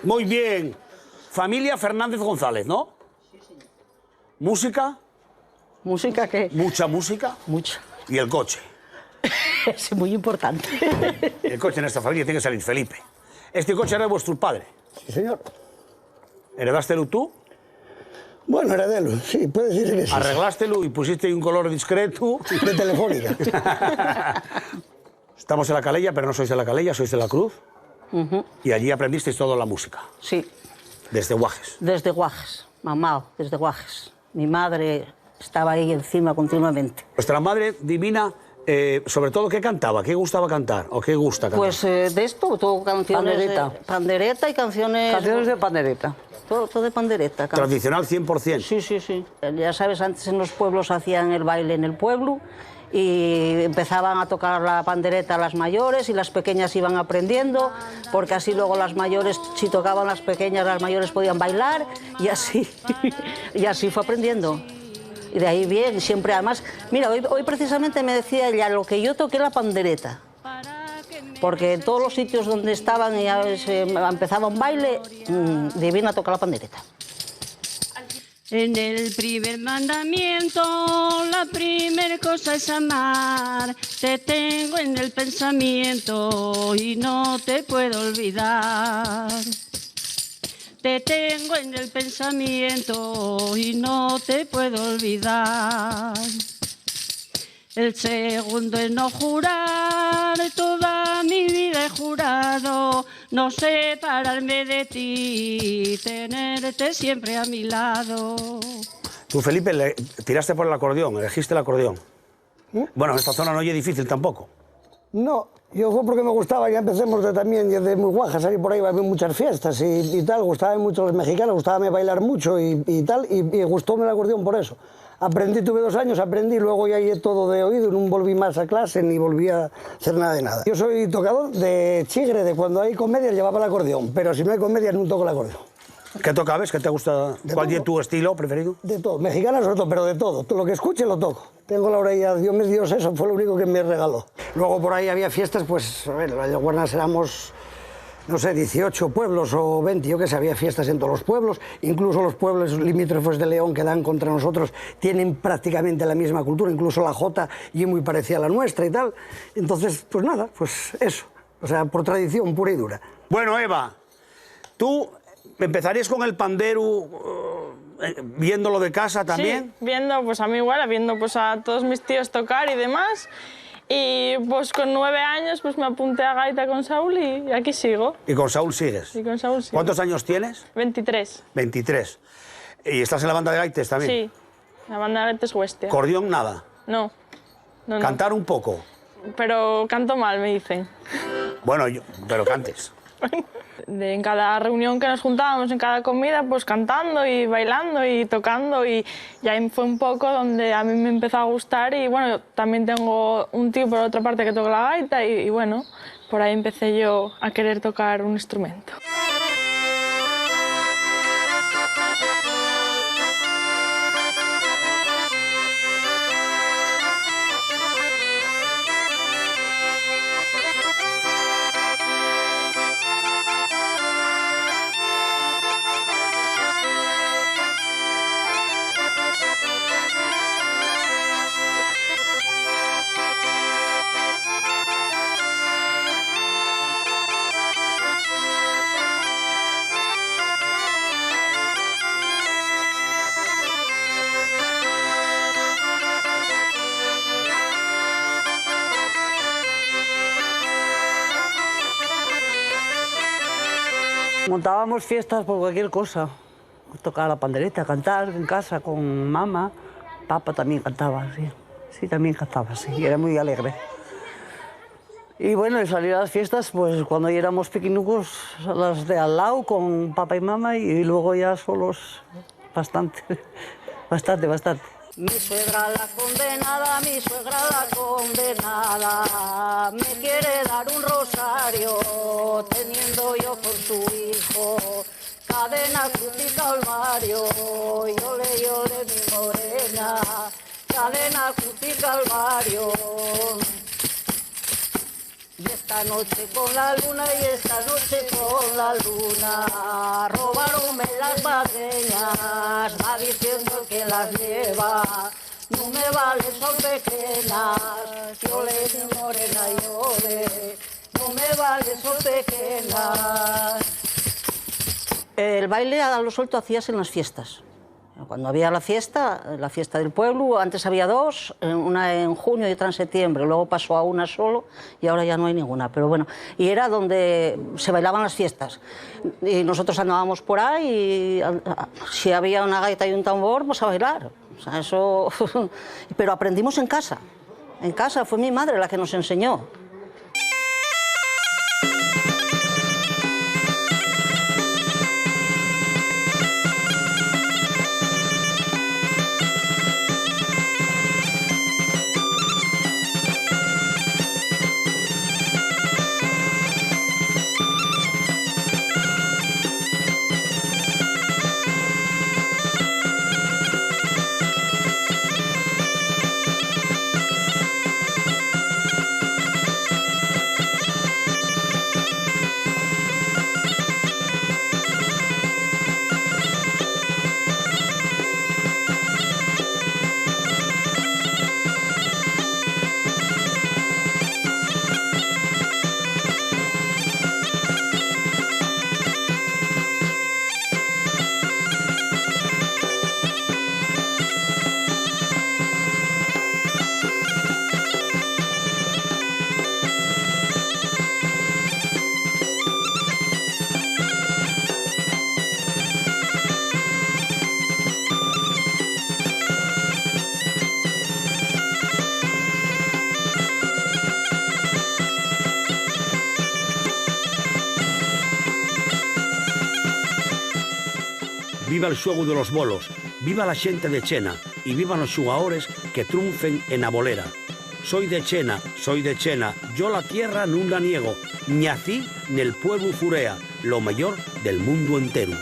Muy bien. Familia Fernández González, ¿no? Sí, señor. ¿Música? ¿Música qué? ¿Mucha música? Mucha. ¿Y el coche? Es muy importante. El coche en esta familia tiene que salir Felipe. ¿Este coche era de vuestro padre? Sí, señor. ¿Heredástelo tú? Bueno, heredelo, sí, puede decirse que sí. ¿Arreglástelo y pusiste un color discreto? De Telefónica. Estamos en la Calella, pero no sois de la Calella, sois de la Cruz. Y allí aprendisteis toda la música. Sí. Desde Guajes. Desde Guajes, mamá, desde Guajes. Mi madre estaba ahí encima continuamente. Vuestra madre divina, sobre todo, ¿qué cantaba? ¿Qué gustaba cantar? ¿O qué gusta cantar? Pues de esto, todo canciones Pandereta. de pandereta y canciones... Canciones de pandereta. Todo de pandereta. Tradicional 100%. Sí, sí, sí. Ya sabes, antes en los pueblos hacían el baile en el pueblo y empezaban a tocar la pandereta las mayores y las pequeñas iban aprendiendo, porque así luego las mayores, si tocaban las pequeñas, las mayores podían bailar y así, y así fue aprendiendo. Y de ahí bien, siempre además... Mira, hoy precisamente me decía ella lo que yo toqué la pandereta. Porque en todos los sitios donde estaban y empezaba un baile, divina tocar la pandereta. En el primer mandamiento, la primera cosa es amar. Te tengo en el pensamiento y no te puedo olvidar. Te tengo en el pensamiento y no te puedo olvidar. El segundo es no jurar, toda mi vida he jurado, no separarme de ti, tenerte siempre a mi lado. Tú, Felipe, le tiraste por el acordeón, elegiste el acordeón. Bueno, en esta zona no es difícil tampoco. No, yo fue porque me gustaba, ya empecemos también desde muy Guajas, salir por ahí, había muchas fiestas y tal, gustaban mucho los mexicanos, gustaba bailar mucho y tal, y gustóme el acordeón por eso. Aprendí, tuve 2 años, aprendí, luego ya hice todo de oído, no volví más a clase ni volví a hacer nada de nada. Yo soy tocador de chigre, de cuando hay comedias llevaba el acordeón, pero si no hay comedias no toco el acordeón. ¿Qué tocabas? ¿Qué te gusta? ¿Cuál es tu estilo preferido? De todo, mexicana sobre todo, pero de todo. Todo lo que escuche lo toco. Tengo la orella, Dios me dio eso, fue lo único que me regaló. Luego por ahí había fiestas, pues, a ver, las yaguarnas éramos, no sé, 18 pueblos o 20, yo qué sé, había fiestas en todos los pueblos, incluso los pueblos limítrofes de León que dan contra nosotros tienen prácticamente la misma cultura, incluso la jota y muy parecida a la nuestra y tal. Entonces, pues nada, pues eso, o sea, por tradición pura y dura. Bueno, Eva, tú empezarías con el pandero viéndolo de casa también. Sí, viendo pues a mí igual, viendo pues a todos mis tíos tocar y demás. Y pues con 9 años pues me apunté a gaita con Saúl y aquí sigo. ¿Y con Saúl sigues? Y con Saúl sigo. ¿Cuántos años tienes? 23. 23. ¿Y estás en la banda de gaites también? Sí, la banda de gaites Huestia. ¿Cordión nada? No. ¿Cantar un poco? Pero canto mal, me dicen. Bueno, pero cantes. En cada reunión que nos juntábamos, en cada comida, pues cantando y bailando y tocando y ahí fue un poco donde a mí me empezó a gustar y bueno, también tengo un tío por otra parte que toca la gaita y bueno, por ahí empecé yo a querer tocar un instrumento. Montábamos fiestas por cualquier cosa. Tocar la pandereta, cantar en casa con mamá. Papá también cantaba, sí. Sí, también cantaba, sí. Y era muy alegre. Y bueno, y salir a las fiestas, pues cuando ya éramos pequeñucos, las de al lado con papá y mamá y luego ya solos, bastante, bastante. Mi suegra la condenada, mi suegra la condenada, me quiere dar un rosario, teniendo yo con su hijo, cadena, cruz y calvario, yole, mi morena, cadena, cruz y calvario. Y esta esta noche con la luna y esta noche con la luna. Robaronme las madreñas, va diciendo que las lleva. No me vale, son pequeñas, yo le di morena y ole. No me vale, son pequeñas. El baile a lo suelto hacías en las fiestas. Cuando había la fiesta del pueblo, antes había dos, una en junio y otra en septiembre, luego pasó a una solo y ahora ya no hay ninguna, pero bueno, y era donde se bailaban las fiestas. Y nosotros andábamos por ahí y si había una gaita y un tambor, pues a bailar. O sea, eso... Pero aprendimos en casa, fue mi madre la que nos enseñó. Viva el xuego de los bolos, viva la xente de Chena y vivan los xugadores que triunfen en a bolera. Soy de Chena, yo la tierra no la niego, ñací nel pueblo Zurea, lo mejor del mundo entero.